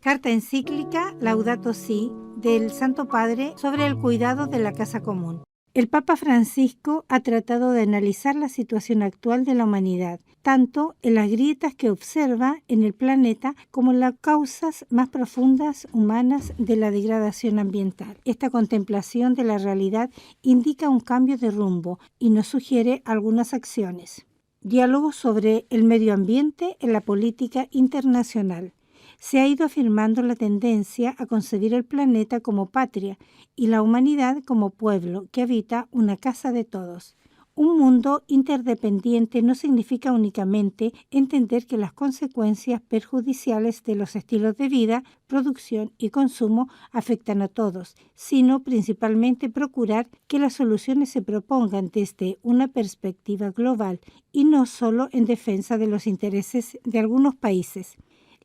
Carta encíclica Laudato Si del Santo Padre sobre el cuidado de la casa común. El Papa Francisco ha tratado de analizar la situación actual de la humanidad, tanto en las grietas que observa en el planeta como en las causas más profundas humanas de la degradación ambiental. Esta contemplación de la realidad indica un cambio de rumbo y nos sugiere algunas acciones. Diálogo sobre el medio ambiente en la política internacional. Se ha ido afirmando la tendencia a concebir el planeta como patria y la humanidad como pueblo que habita una casa de todos. Un mundo interdependiente no significa únicamente entender que las consecuencias perjudiciales de los estilos de vida, producción y consumo afectan a todos, sino principalmente procurar que las soluciones se propongan desde una perspectiva global y no solo en defensa de los intereses de algunos países.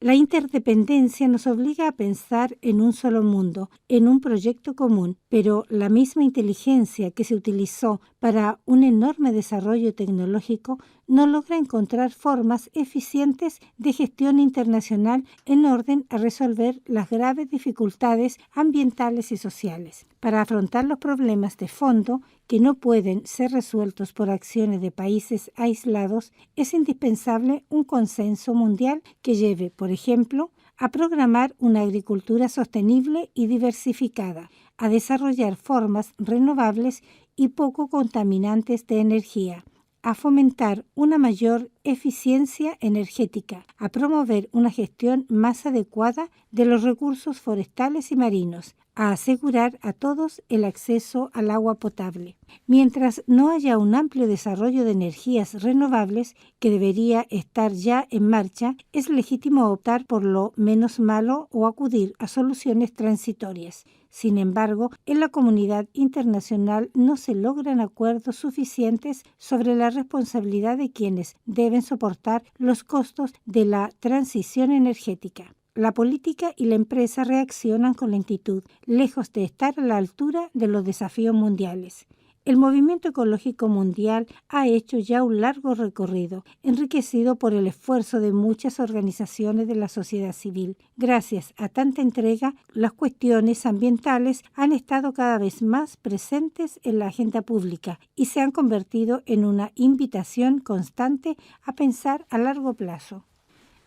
La interdependencia nos obliga a pensar en un solo mundo, en un proyecto común, pero la misma inteligencia que se utilizó para un enorme desarrollo tecnológico no logra encontrar formas eficientes de gestión internacional en orden a resolver las graves dificultades ambientales y sociales. Para afrontar los problemas de fondo que no pueden ser resueltos por acciones de países aislados, es indispensable un consenso mundial que lleve, por ejemplo, a programar una agricultura sostenible y diversificada, a desarrollar formas renovables y poco contaminantes de energía, a fomentar una mayor eficiencia energética, a promover una gestión más adecuada de los recursos forestales y marinos, a asegurar a todos el acceso al agua potable. Mientras no haya un amplio desarrollo de energías renovables, que debería estar ya en marcha, es legítimo optar por lo menos malo o acudir a soluciones transitorias. Sin embargo, en la comunidad internacional no se logran acuerdos suficientes sobre la responsabilidad de quienes deben soportar los costos de la transición energética. La política y la empresa reaccionan con lentitud, lejos de estar a la altura de los desafíos mundiales. El movimiento ecológico mundial ha hecho ya un largo recorrido, enriquecido por el esfuerzo de muchas organizaciones de la sociedad civil. Gracias a tanta entrega, las cuestiones ambientales han estado cada vez más presentes en la agenda pública y se han convertido en una invitación constante a pensar a largo plazo.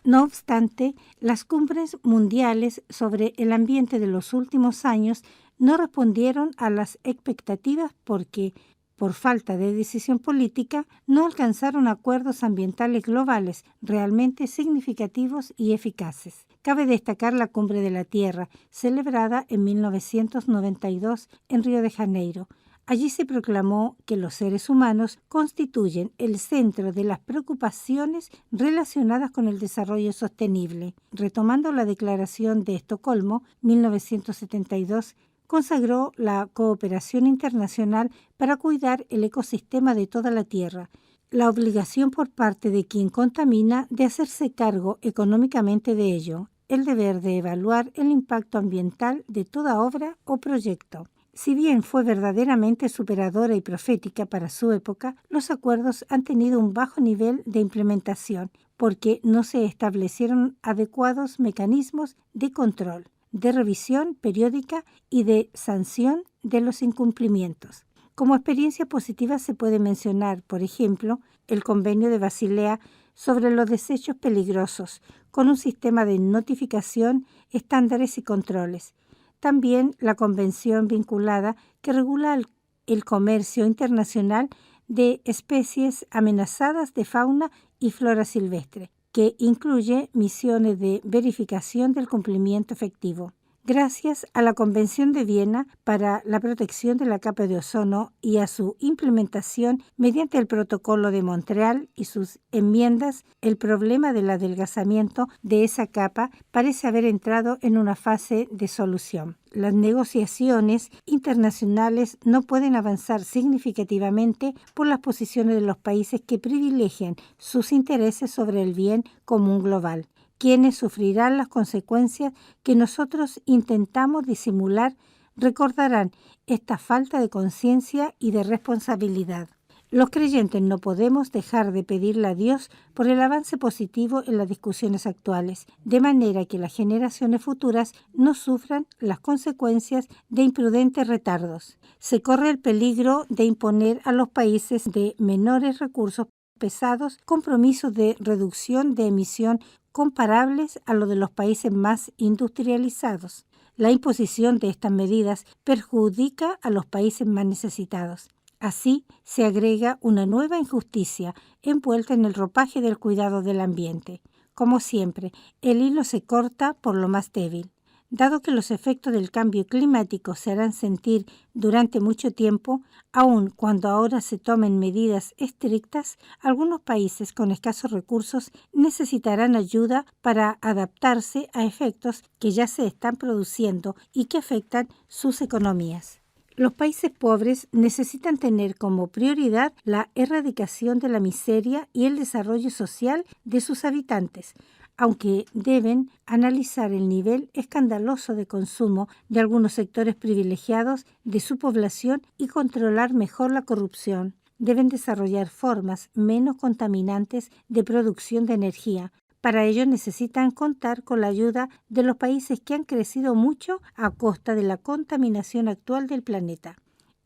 No obstante, las cumbres mundiales sobre el ambiente de los últimos años no respondieron a las expectativas porque, por falta de decisión política, no alcanzaron acuerdos ambientales globales realmente significativos y eficaces. Cabe destacar la Cumbre de la Tierra, celebrada en 1992 en Río de Janeiro. Allí se proclamó que los seres humanos constituyen el centro de las preocupaciones relacionadas con el desarrollo sostenible. Retomando la Declaración de Estocolmo, 1972, consagró la cooperación internacional para cuidar el ecosistema de toda la Tierra, la obligación por parte de quien contamina de hacerse cargo económicamente de ello, el deber de evaluar el impacto ambiental de toda obra o proyecto. Si bien fue verdaderamente superadora y profética para su época, los acuerdos han tenido un bajo nivel de implementación porque no se establecieron adecuados mecanismos de control, de revisión periódica y de sanción de los incumplimientos. Como experiencia positiva se puede mencionar, por ejemplo, el Convenio de Basilea sobre los desechos peligrosos, con un sistema de notificación, estándares y controles. También la convención vinculada que regula el comercio internacional de especies amenazadas de fauna y flora silvestre, que incluye misiones de verificación del cumplimiento efectivo. Gracias a la Convención de Viena para la protección de la capa de ozono y a su implementación mediante el Protocolo de Montreal y sus enmiendas, el problema del adelgazamiento de esa capa parece haber entrado en una fase de solución. Las negociaciones internacionales no pueden avanzar significativamente por las posiciones de los países que privilegian sus intereses sobre el bien común global, quienes sufrirán las consecuencias que nosotros intentamos disimular recordarán esta falta de conciencia y de responsabilidad. Los creyentes no podemos dejar de pedirle a Dios por el avance positivo en las discusiones actuales, de manera que las generaciones futuras no sufran las consecuencias de imprudentes retardos. Se corre el peligro de imponer a los países de menores recursos pesados compromisos de reducción de emisión comparables a los de los países más industrializados. La imposición de estas medidas perjudica a los países más necesitados. Así se agrega una nueva injusticia envuelta en el ropaje del cuidado del ambiente. Como siempre, el hilo se corta por lo más débil. Dado que los efectos del cambio climático se harán sentir durante mucho tiempo, aun cuando ahora se tomen medidas estrictas, algunos países con escasos recursos necesitarán ayuda para adaptarse a efectos que ya se están produciendo y que afectan sus economías. Los países pobres necesitan tener como prioridad la erradicación de la miseria y el desarrollo social de sus habitantes, aunque deben analizar el nivel escandaloso de consumo de algunos sectores privilegiados de su población y controlar mejor la corrupción. Deben desarrollar formas menos contaminantes de producción de energía. Para ello necesitan contar con la ayuda de los países que han crecido mucho a costa de la contaminación actual del planeta.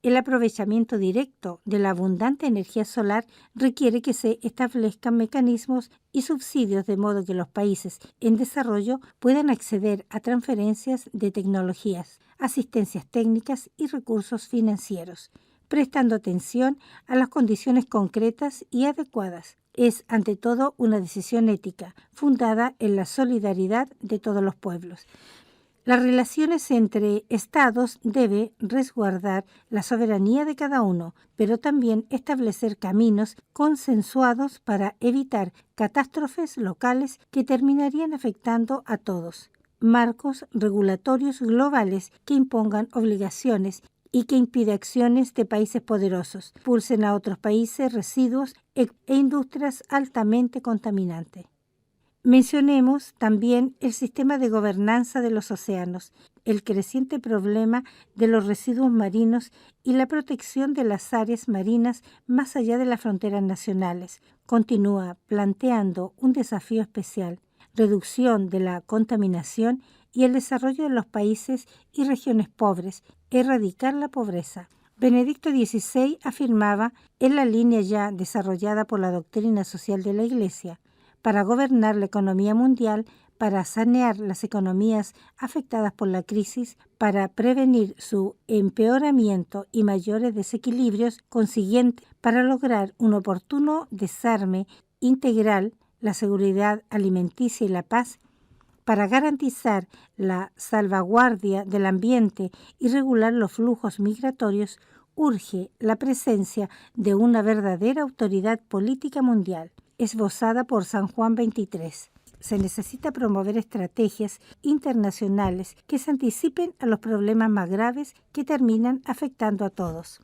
El aprovechamiento directo de la abundante energía solar requiere que se establezcan mecanismos y subsidios de modo que los países en desarrollo puedan acceder a transferencias de tecnologías, asistencias técnicas y recursos financieros, prestando atención a las condiciones concretas y adecuadas. Es, ante todo, una decisión ética, fundada en la solidaridad de todos los pueblos. Las relaciones entre estados deben resguardar la soberanía de cada uno, pero también establecer caminos consensuados para evitar catástrofes locales que terminarían afectando a todos. Marcos regulatorios globales que impongan obligaciones y que impide acciones de países poderosos, expulsen a otros países residuos e industrias altamente contaminantes. Mencionemos también el sistema de gobernanza de los océanos, el creciente problema de los residuos marinos y la protección de las áreas marinas más allá de las fronteras nacionales. Continúa planteando un desafío especial, reducción de la contaminación y el desarrollo de los países y regiones pobres, erradicar la pobreza. Benedicto XVI afirmaba, en la línea ya desarrollada por la doctrina social de la Iglesia, para gobernar la economía mundial, para sanear las economías afectadas por la crisis, para prevenir su empeoramiento y mayores desequilibrios consiguientes, para lograr un oportuno desarme integral, la seguridad alimenticia y la paz, para garantizar la salvaguardia del ambiente y regular los flujos migratorios, urge la presencia de una verdadera autoridad política mundial, esbozada por San Juan XXIII. Se necesita promover estrategias internacionales que se anticipen a los problemas más graves que terminan afectando a todos.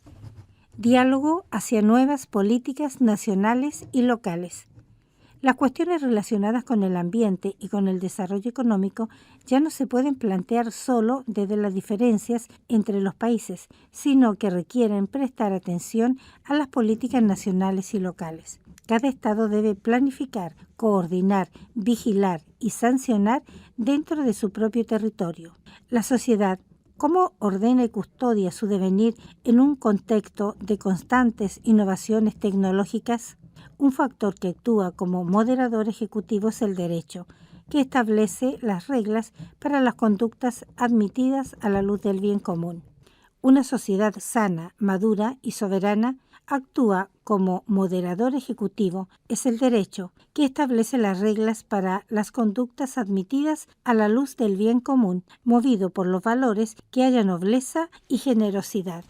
Diálogo hacia nuevas políticas nacionales y locales. Las cuestiones relacionadas con el ambiente y con el desarrollo económico ya no se pueden plantear solo desde las diferencias entre los países, sino que requieren prestar atención a las políticas nacionales y locales. Cada Estado debe planificar, coordinar, vigilar y sancionar dentro de su propio territorio. La sociedad, ¿cómo ordena y custodia su devenir en un contexto de constantes innovaciones tecnológicas? Un factor que actúa como moderador ejecutivo es el derecho, que establece las reglas para las conductas admitidas a la luz del bien común. Una sociedad sana, madura y soberana actúa como moderador ejecutivo, es el derecho, que establece las reglas para las conductas admitidas a la luz del bien común, movido por los valores que haya nobleza y generosidad.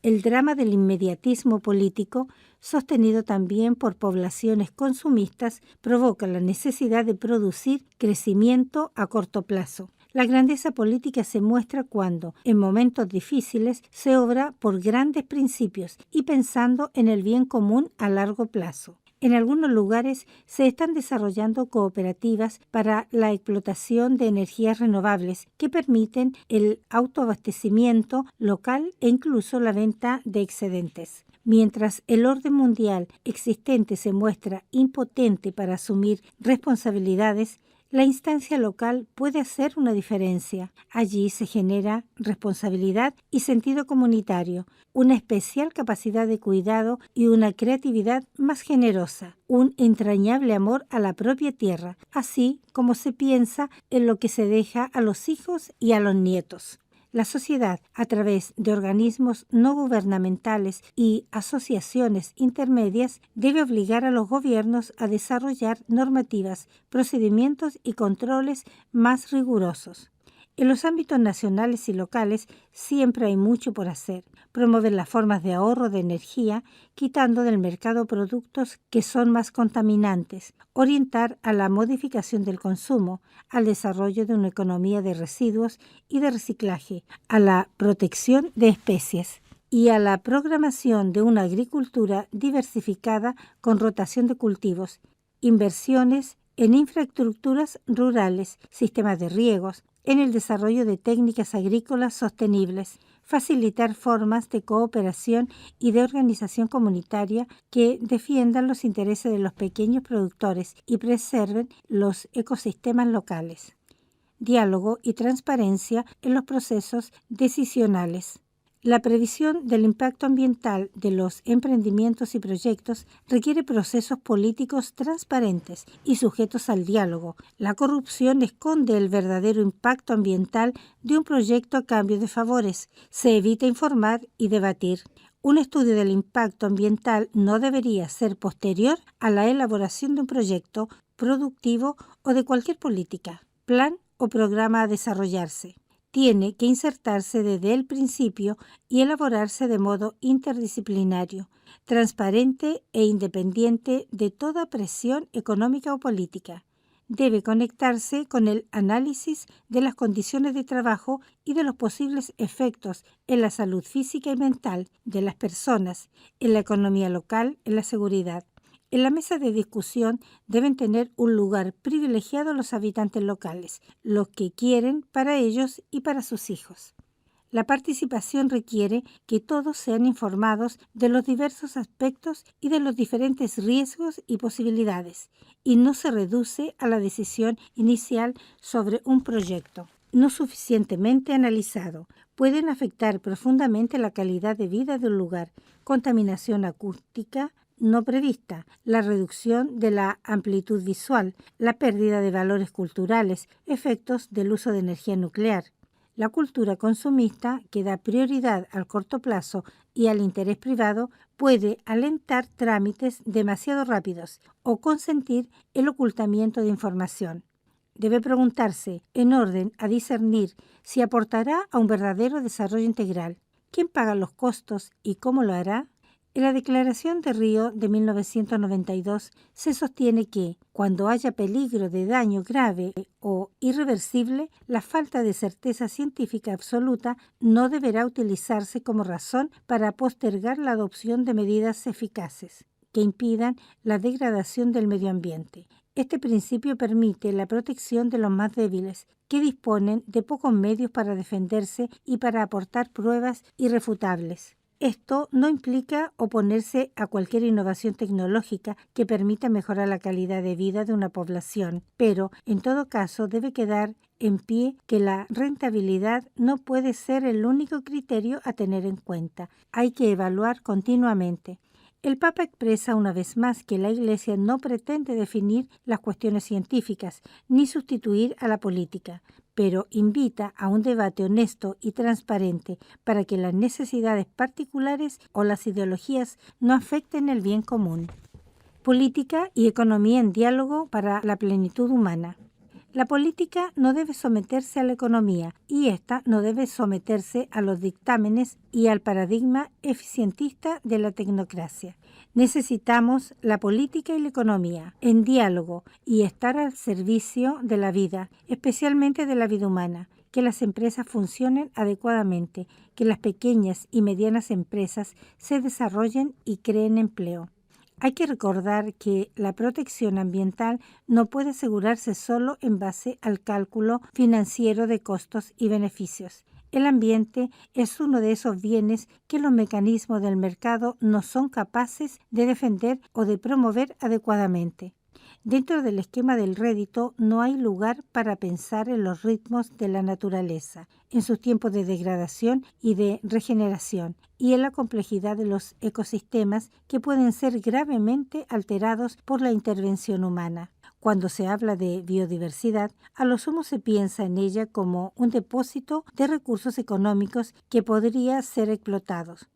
El drama del inmediatismo político, sostenido también por poblaciones consumistas, provoca la necesidad de producir crecimiento a corto plazo. La grandeza política se muestra cuando, en momentos difíciles, se obra por grandes principios y pensando en el bien común a largo plazo. En algunos lugares se están desarrollando cooperativas para la explotación de energías renovables que permiten el autoabastecimiento local e incluso la venta de excedentes. Mientras el orden mundial existente se muestra impotente para asumir responsabilidades, la instancia local puede hacer una diferencia. Allí se genera responsabilidad y sentido comunitario, una especial capacidad de cuidado y una creatividad más generosa, un entrañable amor a la propia tierra, así como se piensa en lo que se deja a los hijos y a los nietos. La sociedad, a través de organismos no gubernamentales y asociaciones intermedias, debe obligar a los gobiernos a desarrollar normativas, procedimientos y controles más rigurosos. En los ámbitos nacionales y locales siempre hay mucho por hacer. Promover las formas de ahorro de energía, quitando del mercado productos que son más contaminantes. Orientar a la modificación del consumo, al desarrollo de una economía de residuos y de reciclaje, a la protección de especies y a la programación de una agricultura diversificada con rotación de cultivos, inversiones en infraestructuras rurales, sistemas de riegos, en el desarrollo de técnicas agrícolas sostenibles, facilitar formas de cooperación y de organización comunitaria que defiendan los intereses de los pequeños productores y preserven los ecosistemas locales. Diálogo y transparencia en los procesos decisionales. La previsión del impacto ambiental de los emprendimientos y proyectos requiere procesos políticos transparentes y sujetos al diálogo. La corrupción esconde el verdadero impacto ambiental de un proyecto a cambio de favores. Se evita informar y debatir. Un estudio del impacto ambiental no debería ser posterior a la elaboración de un proyecto productivo o de cualquier política, plan o programa a desarrollarse. Tiene que insertarse desde el principio y elaborarse de modo interdisciplinario, transparente e independiente de toda presión económica o política. Debe conectarse con el análisis de las condiciones de trabajo y de los posibles efectos en la salud física y mental de las personas, en la economía local, en la seguridad. En la mesa de discusión deben tener un lugar privilegiado los habitantes locales, los que quieren para ellos y para sus hijos. La participación requiere que todos sean informados de los diversos aspectos y de los diferentes riesgos y posibilidades, y no se reduce a la decisión inicial sobre un proyecto no suficientemente analizado. Pueden afectar profundamente la calidad de vida de un lugar, contaminación acústica no prevista, la reducción de la amplitud visual, la pérdida de valores culturales, efectos del uso de energía nuclear. La cultura consumista, que da prioridad al corto plazo y al interés privado, puede alentar trámites demasiado rápidos o consentir el ocultamiento de información. Debe preguntarse, en orden a discernir si aportará a un verdadero desarrollo integral. ¿Quién paga los costos y cómo lo hará? En la Declaración de Río de 1992 se sostiene que, cuando haya peligro de daño grave o irreversible, la falta de certeza científica absoluta no deberá utilizarse como razón para postergar la adopción de medidas eficaces que impidan la degradación del medio ambiente. Este principio permite la protección de los más débiles, que disponen de pocos medios para defenderse y para aportar pruebas irrefutables. Esto no implica oponerse a cualquier innovación tecnológica que permita mejorar la calidad de vida de una población, pero en todo caso debe quedar en pie que la rentabilidad no puede ser el único criterio a tener en cuenta. Hay que evaluar continuamente. El Papa expresa una vez más que la Iglesia no pretende definir las cuestiones científicas ni sustituir a la política, pero invita a un debate honesto y transparente para que las necesidades particulares o las ideologías no afecten el bien común. Política y economía en diálogo para la plenitud humana. La política no debe someterse a la economía y ésta no debe someterse a los dictámenes y al paradigma eficientista de la tecnocracia. Necesitamos la política y la economía en diálogo y estar al servicio de la vida, especialmente de la vida humana, que las empresas funcionen adecuadamente, que las pequeñas y medianas empresas se desarrollen y creen empleo. Hay que recordar que la protección ambiental no puede asegurarse solo en base al cálculo financiero de costos y beneficios. El ambiente es uno de esos bienes que los mecanismos del mercado no son capaces de defender o de promover adecuadamente. Dentro del esquema del rédito no hay lugar para pensar en los ritmos de la naturaleza, en sus tiempos de degradación y de regeneración, y en la complejidad de los ecosistemas que pueden ser gravemente alterados por la intervención humana. Cuando se habla de biodiversidad, a lo sumo se piensa en ella como un depósito de recursos económicos que podría ser explotados,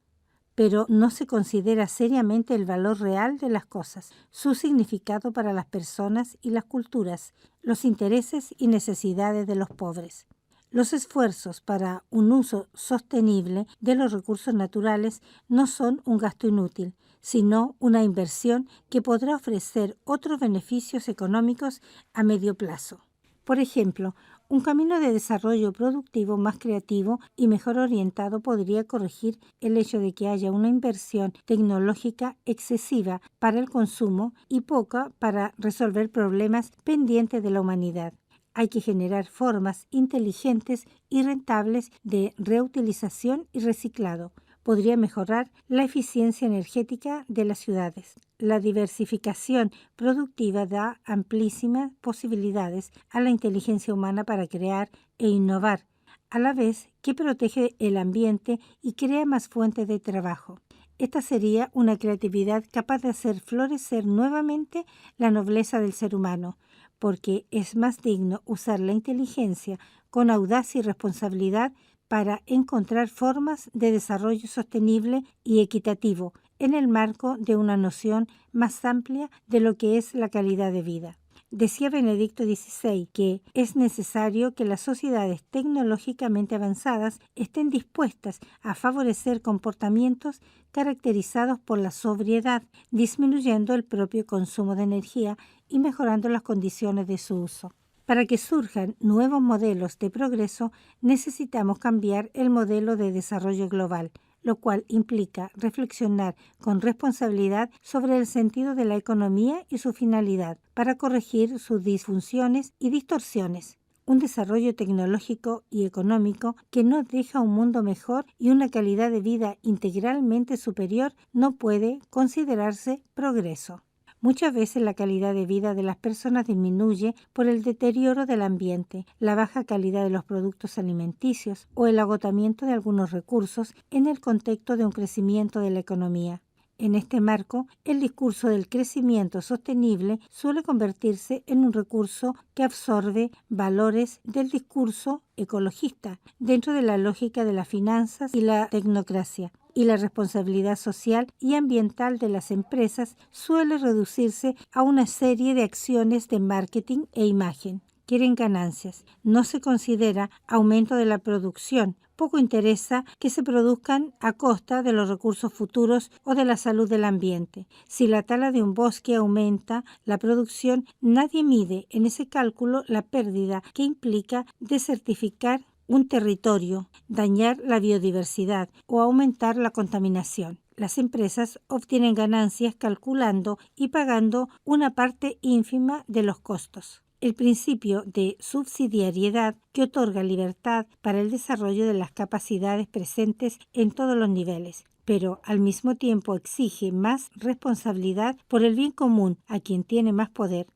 pero no se considera seriamente el valor real de las cosas, su significado para las personas y las culturas, los intereses y necesidades de los pobres. Los esfuerzos para un uso sostenible de los recursos naturales no son un gasto inútil, sino una inversión que podrá ofrecer otros beneficios económicos a medio plazo. Por ejemplo, un camino de desarrollo productivo más creativo y mejor orientado podría corregir el hecho de que haya una inversión tecnológica excesiva para el consumo y poca para resolver problemas pendientes de la humanidad. Hay que generar formas inteligentes y rentables de reutilización y reciclado. Podría mejorar la eficiencia energética de las ciudades. La diversificación productiva da amplísimas posibilidades a la inteligencia humana para crear e innovar, a la vez que protege el ambiente y crea más fuentes de trabajo. Esta sería una creatividad capaz de hacer florecer nuevamente la nobleza del ser humano, porque es más digno usar la inteligencia con audacia y responsabilidad para encontrar formas de desarrollo sostenible y equitativo en el marco de una noción más amplia de lo que es la calidad de vida. Decía Benedicto XVI que es necesario que las sociedades tecnológicamente avanzadas estén dispuestas a favorecer comportamientos caracterizados por la sobriedad, disminuyendo el propio consumo de energía y mejorando las condiciones de su uso. Para que surjan nuevos modelos de progreso, necesitamos cambiar el modelo de desarrollo global, lo cual implica reflexionar con responsabilidad sobre el sentido de la economía y su finalidad, para corregir sus disfunciones y distorsiones. Un desarrollo tecnológico y económico que no deja un mundo mejor y una calidad de vida integralmente superior no puede considerarse progreso. Muchas veces la calidad de vida de las personas disminuye por el deterioro del ambiente, la baja calidad de los productos alimenticios o el agotamiento de algunos recursos en el contexto de un crecimiento de la economía. En este marco, el discurso del crecimiento sostenible suele convertirse en un recurso que absorbe valores del discurso ecologista dentro de la lógica de las finanzas y la tecnocracia. Y la responsabilidad social y ambiental de las empresas suele reducirse a una serie de acciones de marketing e imagen. Quieren ganancias. No se considera aumento de la producción. Poco interesa que se produzcan a costa de los recursos futuros o de la salud del ambiente. Si la tala de un bosque aumenta la producción, nadie mide en ese cálculo la pérdida que implica desertificar un territorio, dañar la biodiversidad o aumentar la contaminación. Las empresas obtienen ganancias calculando y pagando una parte ínfima de los costos. El principio de subsidiariedad que otorga libertad para el desarrollo de las capacidades presentes en todos los niveles, pero al mismo tiempo exige más responsabilidad por el bien común a quien tiene más poder.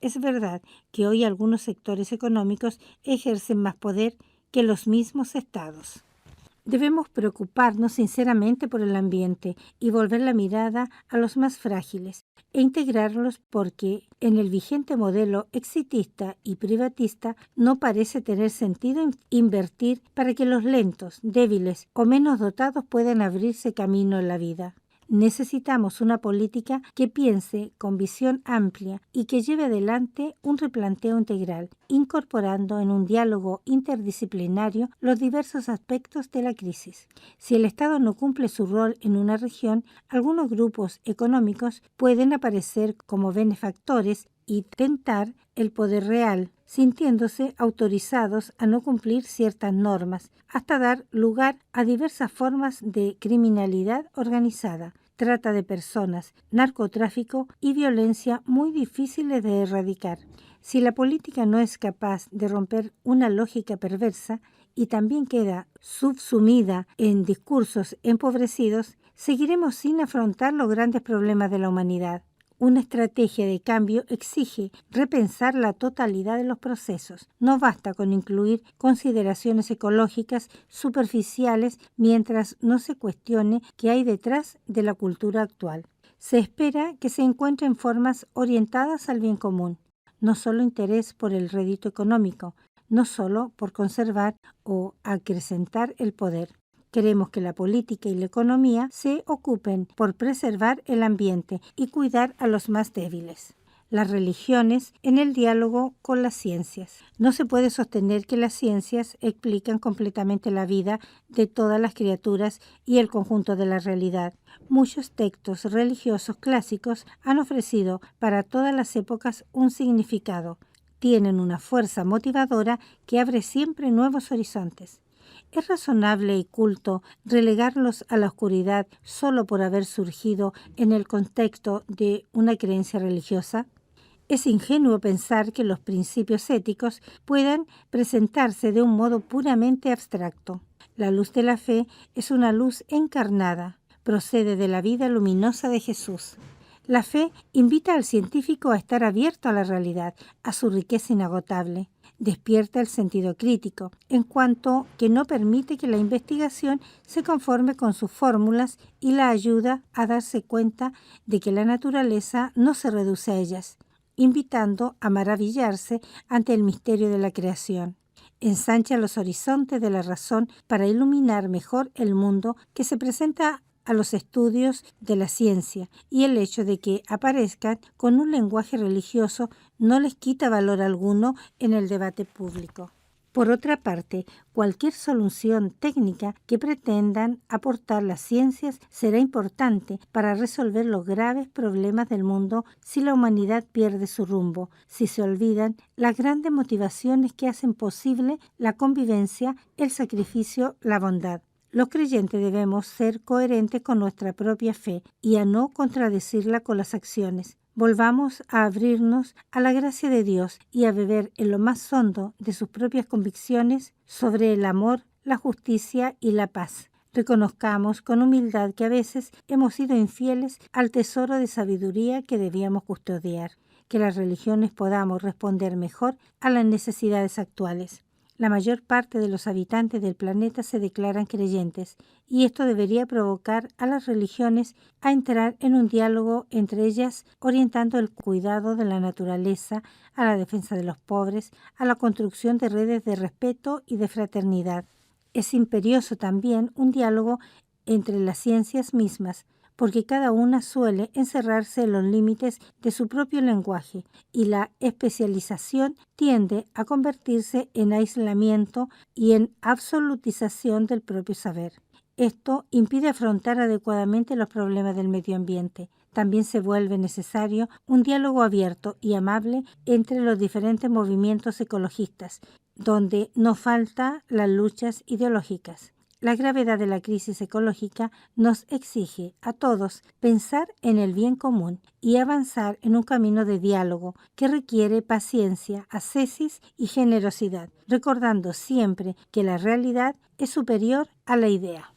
Es verdad que hoy algunos sectores económicos ejercen más poder que los mismos estados. Debemos preocuparnos sinceramente por el ambiente y volver la mirada a los más frágiles e integrarlos porque en el vigente modelo exitista y privatista no parece tener sentido invertir para que los lentos, débiles o menos dotados puedan abrirse camino en la vida. Necesitamos una política que piense con visión amplia y que lleve adelante un replanteo integral, incorporando en un diálogo interdisciplinario los diversos aspectos de la crisis. Si el Estado no cumple su rol en una región, algunos grupos económicos pueden aparecer como benefactores y tentar el poder real, sintiéndose autorizados a no cumplir ciertas normas, hasta dar lugar a diversas formas de criminalidad organizada, trata de personas, narcotráfico y violencia muy difíciles de erradicar. Si la política no es capaz de romper una lógica perversa y también queda subsumida en discursos empobrecidos, seguiremos sin afrontar los grandes problemas de la humanidad. Una estrategia de cambio exige repensar la totalidad de los procesos. No basta con incluir consideraciones ecológicas superficiales mientras no se cuestione qué hay detrás de la cultura actual. Se espera que se encuentren formas orientadas al bien común, no solo interés por el rédito económico, no solo por conservar o acrecentar el poder. Queremos que la política y la economía se ocupen por preservar el ambiente y cuidar a los más débiles. Las religiones en el diálogo con las ciencias. No se puede sostener que las ciencias explican completamente la vida de todas las criaturas y el conjunto de la realidad. Muchos textos religiosos clásicos han ofrecido para todas las épocas un significado. Tienen una fuerza motivadora que abre siempre nuevos horizontes. ¿Es razonable y culto relegarlos a la oscuridad solo por haber surgido en el contexto de una creencia religiosa? Es ingenuo pensar que los principios éticos puedan presentarse de un modo puramente abstracto. La luz de la fe es una luz encarnada, procede de la vida luminosa de Jesús. La fe invita al científico a estar abierto a la realidad, a su riqueza inagotable. Despierta el sentido crítico, en cuanto que no permite que la investigación se conforme con sus fórmulas y la ayuda a darse cuenta de que la naturaleza no se reduce a ellas, invitando a maravillarse ante el misterio de la creación. Ensancha los horizontes de la razón para iluminar mejor el mundo que se presenta a los estudios de la ciencia, y el hecho de que aparezcan con un lenguaje religioso no les quita valor alguno en el debate público. Por otra parte, cualquier solución técnica que pretendan aportar las ciencias será importante para resolver los graves problemas del mundo si la humanidad pierde su rumbo, si se olvidan las grandes motivaciones que hacen posible la convivencia, el sacrificio, la bondad. Los creyentes debemos ser coherentes con nuestra propia fe y a no contradecirla con las acciones. Volvamos a abrirnos a la gracia de Dios y a beber en lo más hondo de sus propias convicciones sobre el amor, la justicia y la paz. Reconozcamos con humildad que a veces hemos sido infieles al tesoro de sabiduría que debíamos custodiar. Que las religiones podamos responder mejor a las necesidades actuales. La mayor parte de los habitantes del planeta se declaran creyentes, y esto debería provocar a las religiones a entrar en un diálogo entre ellas, orientando el cuidado de la naturaleza, a la defensa de los pobres, a la construcción de redes de respeto y de fraternidad. Es imperioso también un diálogo entre las ciencias mismas, porque cada una suele encerrarse en los límites de su propio lenguaje y la especialización tiende a convertirse en aislamiento y en absolutización del propio saber. Esto impide afrontar adecuadamente los problemas del medio ambiente. También se vuelve necesario un diálogo abierto y amable entre los diferentes movimientos ecologistas, donde no falta las luchas ideológicas. La gravedad de la crisis ecológica nos exige a todos pensar en el bien común y avanzar en un camino de diálogo que requiere paciencia, ascesis y generosidad, recordando siempre que la realidad es superior a la idea.